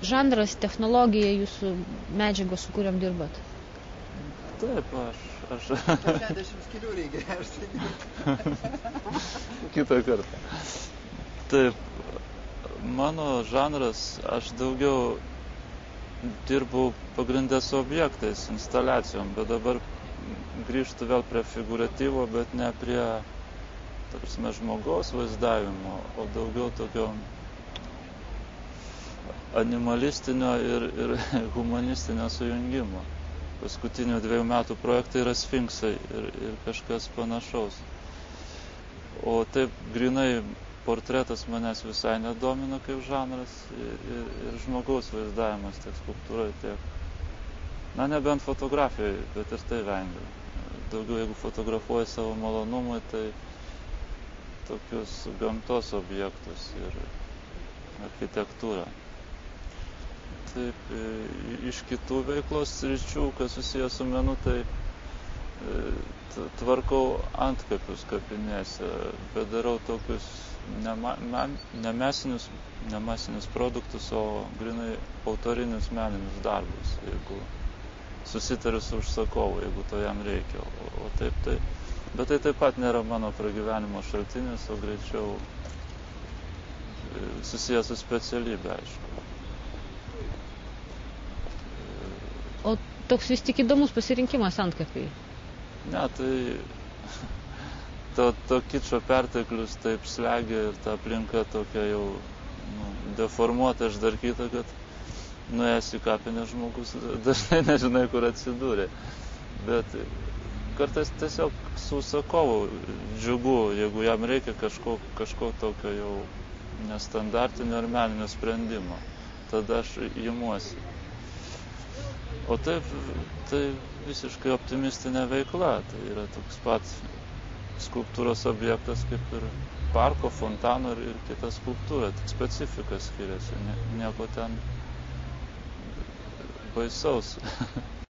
žanras, technologija jūsų medžiagos, su kuriam dirbat? Taip, aš... 60 skilių reikia išsinyti. Kitą kartą. Taip, mano žanras, aš daugiau dirbu pagrindę su objektais, instaliacijom, bet dabar grįžtu vėl prie figūratyvo, bet ne prie, ta prasme, žmogaus vaizdavimo, o daugiau tokio animalistinio ir humanistinio sujungimo. Paskutinių 2 metų projektai yra sfinksai ir kažkas panašaus. O taip grinai portretas manęs visai nedomina kaip žanras ir žmogaus vaizdavimas tiek skulptūroje, tiek... Na, nebent fotografijoje, bet ir tai vengiu. Daugiau, jeigu fotografuoju savo malonumui, tai tokius gamtos objektus ir architektūrą. Taip, iš kitų veiklos sričių, kas susijęs su menu, tai tvarkau antkapius kapinėse, bet darau tokius nemasinius produktus, o grinai autorinius meninius darbus, jeigu susitariu su užsakovu, jeigu to jam reikia. O taip, bet tai taip pat nėra mano pragyvenimo šaltinis, o greičiau susijęs su specialybė, aišku. O toks vis tik įdomus pasirinkimas antkapiai? Ne, tai to kičo perteklius taip slegia ir ta aplinka tokia jau deformuota, išdarkyta, kad nuėjęs į kapinę žmogus dažnai nežinai, kur atsidūrė. Bet kartais tiesiog su užsakovu džiugu, jeigu jam reikia kažko tokio jau nestandartinio ir meninio sprendimo. Tada aš imuosi. O taip, tai visiškai optimistinė veikla. Tai yra toks pat skulptūros objektas kaip ir parko, fontano ir kita skulptūra. Tik specifika skiriasi. Nieko ten baisaus.